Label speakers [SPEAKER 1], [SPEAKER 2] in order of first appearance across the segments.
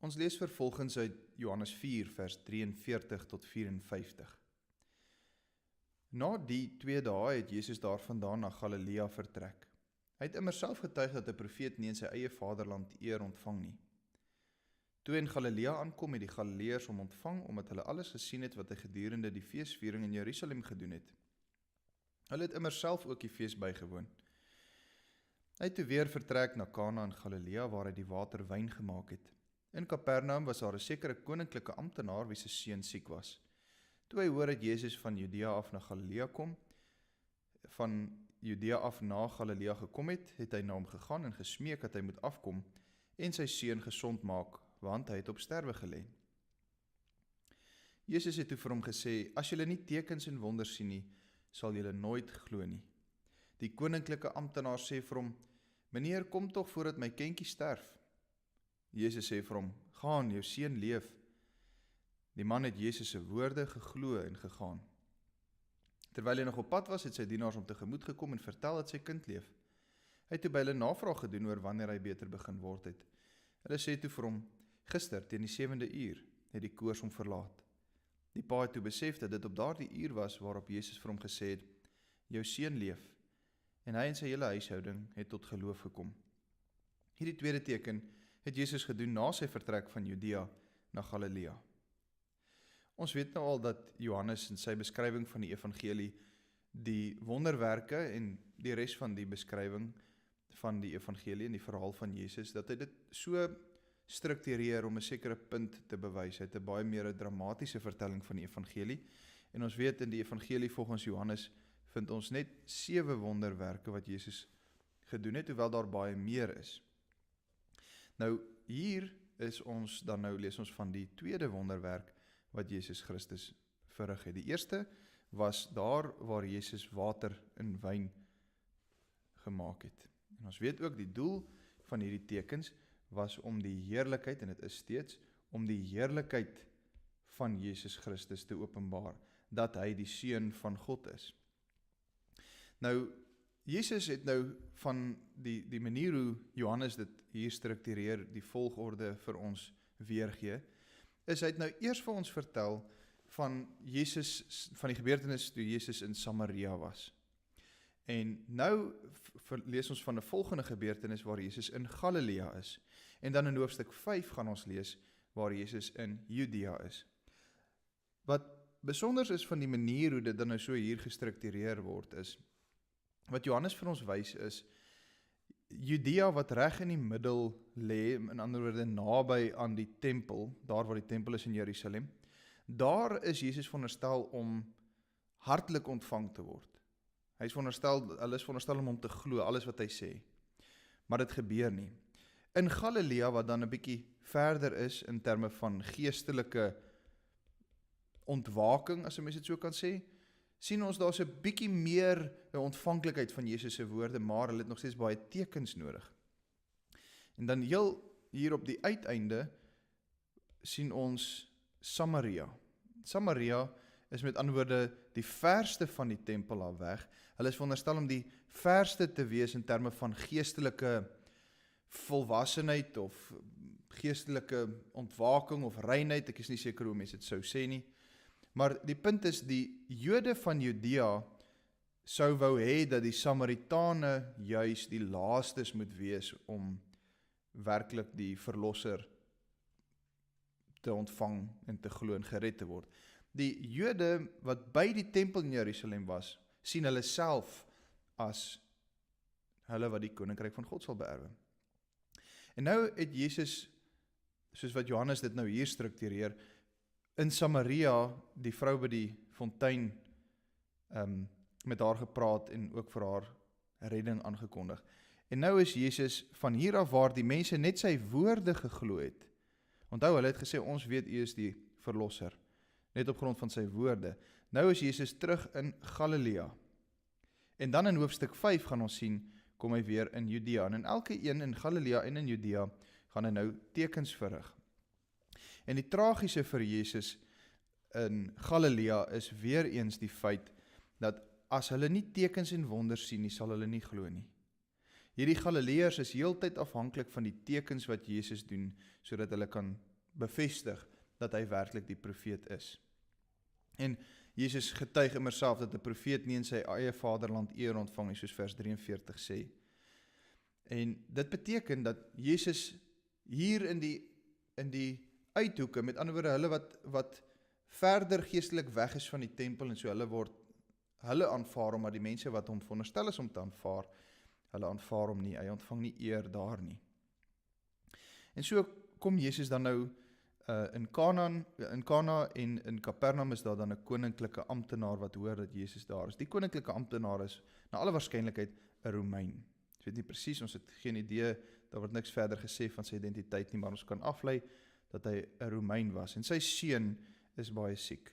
[SPEAKER 1] Ons lees vervolgens uit Johannes 4 vers 43 tot 54. Na die 2 dae het Jesus daarvandaan na Galilea vertrek. Hy het immer self getuig dat 'n profeet nie in sy eie vaderland eer ontvang nie. Toe hy in Galilea aankom, het die Galileërs hom ontvang, omdat hulle alles gesien het wat hy gedurende die feesviering in Jerusalem gedoen het. Hulle het immer self ook die fees bygewoon. Hy het toe weer vertrek na Kana in Galilea, waar hy die water wyn gemaak het. In Kapernaum was daar 'n sekere koninklike amptenaar wie se seun siek was. Toe hy hoor dat Jezus van Judea af na Galilea gekom het, het hy na hom gegaan en gesmeek dat hy moet afkom en sy seun gesond maak, want hy het op sterwe gelê. Jezus het toe vir hom gesê, as julle nie tekens en wonders sien nie, sal julle nooit glo nie. Die koninklike amptenaar sê vir hom, meneer, kom tog voordat my kindjie sterf. Jezus sê vir hom, gaan, jou seun leef. Die man het Jezus se woorde geglo en gegaan. Terwyl hy nog op pad was, het sy dienaars hom tegemoet gekom en vertel dat sy kind leef. Hy het toe by hulle navraag gedoen oor wanneer hy beter begin word het. Hulle sê toe vir hom, gister teen die 7de uur het die koors hom verlaat. Die pa het toe besef dat dit op daardie uur was waarop Jezus vir hom gesê het, jou seun leef, en hy en sy hele huishouding het tot geloof gekom. Hierdie tweede teken het Jezus gedoen na sy vertrek van Judea na Galilea. Ons weet nou al dat Johannes in sy beskrywing van die evangelie die wonderwerke en die res van die beskrywing van die evangelie en die verhaal van Jezus, dat hy dit so struktureer om 'n sekere punt te bewys. Hy het 'n baie meer 'n dramatiese vertelling van die evangelie. En ons weet in die evangelie volgens Johannes vind ons net 7 wonderwerke wat Jezus gedoen het, hoewel daar baie meer is. Nou hier is ons dan nou lees ons van die tweede wonderwerk wat Jezus Christus verrig het. Die eerste was daar waar Jezus water in wyn gemaak het. En ons weet ook die doel van hierdie tekens was om die heerlikheid, en dit is steeds, om die heerlikheid van Jezus Christus te openbaar, dat hy die seun van God is. Nou, Jezus het nou van die manier hoe Johannes dit hier struktureer, die volgorde vir ons weergee, is hy het nou eers vir ons vertel van Jezus, van die gebeurtenis toe Jezus in Samaria was. En nou lees ons van 'n volgende gebeurtenis waar Jezus in Galilea is. En dan in hoofstuk 5 gaan ons lees waar Jezus in Judea is. Wat besonders is van die manier hoe dit dan nou so hier gestruktureer word is, wat Johannes vir ons wys is, Judea wat reg in die middel lê, in ander woorde naby aan die tempel, daar waar die tempel is in Jerusalem, daar is Jezus veronderstel om hartlik ontvang te word. Hulle is veronderstel om hom te glo, alles wat hy sê. Maar dit gebeur nie. In Galilea, wat dan 'n bietjie verder is in terme van geestelike ontwaking, as 'n mens dit so kan sê, sien ons daar's 'n bietjie meer 'n ontvanklikheid van Jesus se woorde, maar hulle het nog steeds baie tekens nodig. En dan heel hier op die uiteinde sien ons Samaria. Samaria is met ander woorde die verste van die tempel af weg. Hulle is veronderstel om die verste te wees in terme van geestelike volwassenheid of geestelike ontwaking of reinheid. Ek is nie seker hoe mense dit sou sê nie. Maar die punt is, die Jode van Judea sou wou hê dat die Samaritane juis die laastes moet wees om werklik die verlosser te ontvang en te glo en gered te word. Die Jode wat by die tempel in Jerusalem was, sien hulle self as hulle wat die koninkryk van God sal beerwe. En nou het Jesus, soos wat Johannes dit nou hier struktureer, in Samaria die vrou by die fontein met haar gepraat en ook vir haar redding aangekondig. En nou is Jesus van hier af waar die mense net sy woorde geglo het. Onthou, hulle het gesê, ons weet u is die verlosser, net op grond van sy woorde. Nou is Jesus terug in Galilea. En dan in hoofstuk 5 gaan ons sien, kom hy weer in Judea. En in elke een in Galilea en in Judea gaan hy nou tekens verrig. En die tragiese vir Jesus in Galilea is weer eens die feit dat as hulle nie tekens en wonders sien nie, sal hulle nie glo nie. Hierdie Galileërs is heeltyd afhanklik van die tekens wat Jesus doen, sodat hulle kan bevestig dat hy werklik die profeet is. En Jesus getuig immerself dat 'n profeet nie in sy eie vaderland eer ontvang nie, soos vers 43 sê. En dit beteken dat Jesus hier in die uithoeke, met ander woorde hulle wat verder geestelik weg is van die tempel en so hulle aanvaar hom, maar die mense wat hom veronderstel is om te aanvaar, hulle aanvaar hom nie, hy ontvang nie eer daar nie. En so kom Jesus dan nou in Kana en in Kapernaum is daar dan 'n koninklike amptenaar wat hoor dat Jesus daar is. Die koninklike amptenaar is na alle waarskynlikheid 'n Romein. Ek weet nie presies, ons het geen idee, daar word niks verder gesê van sy identiteit nie, maar ons kan aflei dat hy 'n Romein was. En sy seun is baie siek.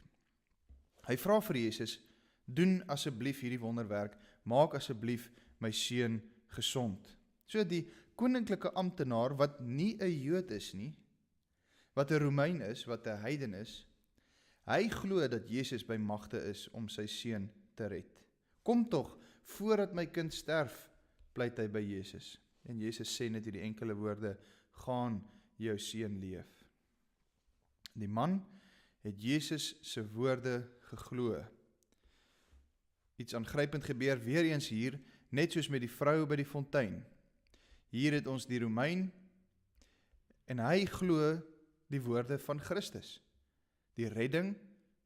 [SPEAKER 1] Hy vra vir Jesus, doen asseblief hierdie wonderwerk, maak asseblief my seun gesond. So die koninklike amptenaar wat nie 'n Jood is nie, wat 'n Romein is, wat 'n heiden is, hy glo dat Jesus by magte is om sy seun te red. Kom tog, voordat my kind sterf, pleit hy by Jesus. En Jesus sê net hierdie enkele woorde, gaan jou seun leef. Die man het Jesus se woorde geglo. Iets aangrypend gebeur weer eens hier, net soos met die vrou by die fontein. Hier het ons die Romein, en hy glo die woorde van Christus. Die redding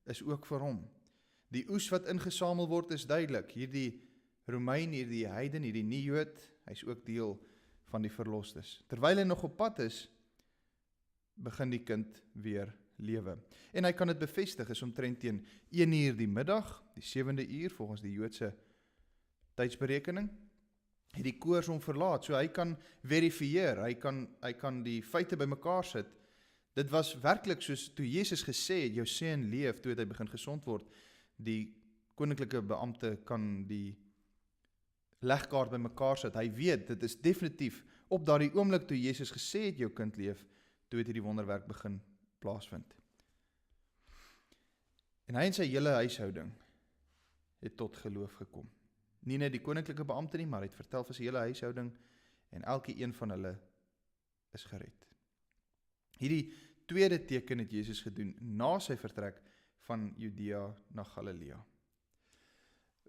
[SPEAKER 1] is ook vir hom. Die oes wat ingesamel word is duidelik. Hierdie Romein, hierdie heiden, hierdie nie-Jood, hy is ook deel van die verlostes. Terwyl hy nog op pad is, begin die kind weer lewe. En hy kan dit bevestig, is omtrent teen 1 uur die middag, die 7de uur, volgens die Joodse tydsberekening, het die koors hom verlaat, so hy kan verifieer, hy kan die feite bymekaar sit. Dit was werklik soos toe Jesus gesê het, jou seun leef, toe het hy begin gesond word. Die koninklike beampte kan die legkaart bymekaar sit. Hy weet, dit is definitief op daardie oomblik toe Jesus gesê het, jou kind leef, toe het hierdie wonderwerk begin plaasvind. En hy en sy hele huishouding het tot geloof gekom. Nie net die koninklike beampte nie, maar hy het vertel vir sy hele huishouding en elke een van hulle is gered. Hierdie tweede teken het Jesus gedoen na sy vertrek van Judea na Galilea.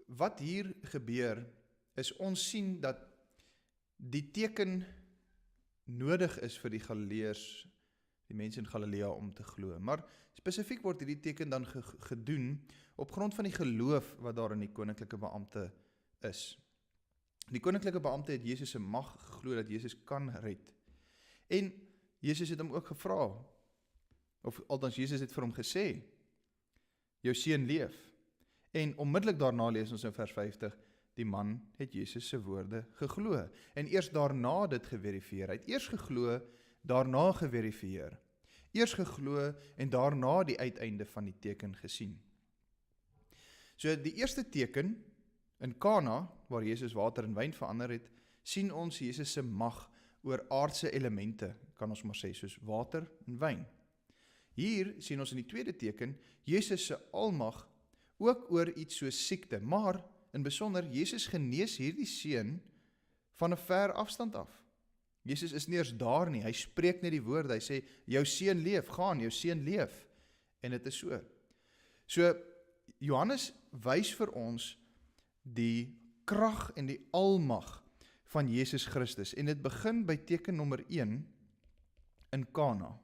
[SPEAKER 1] Wat hier gebeur is ons sien dat die teken nodig is vir die Galileërs, die mense in Galilea om te glo. Maar spesifiek word hierdie teken dan gedoen op grond van die geloof wat daar in die koninklike beampte is. Die koninklike beampte het Jesus se mag geglo dat Jesus kan red. En Jesus het hom ook gevra, of althans Jesus het vir hom gesê, jou seun leef. En onmiddellik daarna lees ons in vers 50, die man het Jesus se woorde geglo. En eers daarna dit geverifieer. Hy het eers geglo, daarna geverifieer. Eers geglo en daarna die uiteinde van die teken gesien. So die eerste teken in Kana, waar Jesus water in wyn verander het, sien ons Jesus se mag oor aardse elemente, kan ons maar sê, soos water en wyn. Hier sien ons in die tweede teken, Jesus se almag ook oor iets soos siekte, maar in besonder, Jesus genees hierdie seun van 'n ver afstand af. Jesus is nie eers daar nie, hy spreek net die woorde, hy sê, jou seun leef, gaan, jou seun leef, en dit is so. So, Johannes wys vir ons die krag en die almag van Jesus Christus, en dit begin by teken nommer 1 in Kana.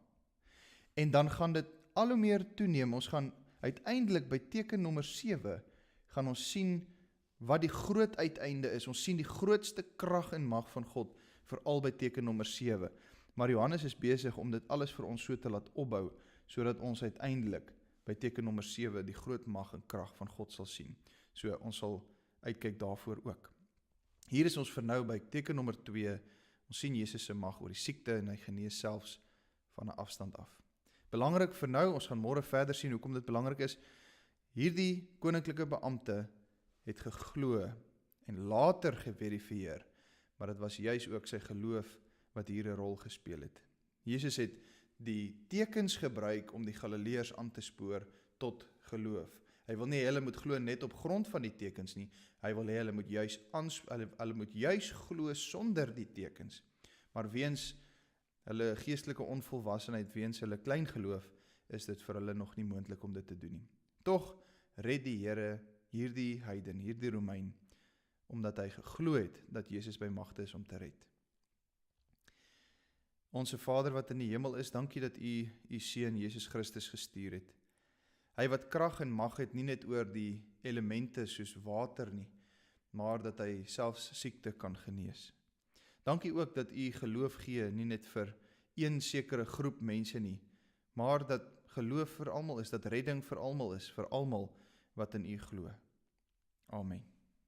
[SPEAKER 1] En dan gaan dit al hoe meer toeneem, ons gaan uiteindelik by teken nommer 7, gaan ons sien wat die groot uiteinde is, ons sien die grootste krag en mag van God, veral by teken nommer 7. Maar Johannes is besig om dit alles vir ons so te laat opbou, sodat ons uiteindelik by teken nommer 7 die groot mag en krag van God sal sien. So ons sal uitkyk daarvoor ook. Hier is ons vir nou by teken nommer 2, ons sien Jesus se mag oor die siekte en hy genees selfs van 'n afstand af. Belangrik vir nou, ons gaan môre verder sien hoekom dit belangrik is, hierdie koninklike beampte het geglo en later geverifieer, maar dit was juis ook sy geloof wat hier 'n rol gespeel het. Jesus het die tekens gebruik om die Galileërs aan te spoor tot geloof. Hy wil nie hulle moet glo net op grond van die tekens nie, hy wil hê hulle moet juis glo sonder die tekens. Maar weens hulle geestelike onvolwassenheid weens hulle klein geloof, is dit vir hulle nog nie moontlik om dit te doen nie. Tog red die Here hierdie heiden, hierdie Romein, omdat hy geglo het dat Jesus by magte is om te red. Onse Vader wat in die hemel is, dankie dat U Seun Jesus Christus gestuur het. Hy wat krag en mag het, nie net oor die elemente soos water nie, maar dat hy selfs siekte kan genees. Dankie ook dat U geloof gee, nie net vir een sekere groep mense nie, maar dat geloof vir almal is, dat redding vir almal is, vir almal wat in U glo. Amen.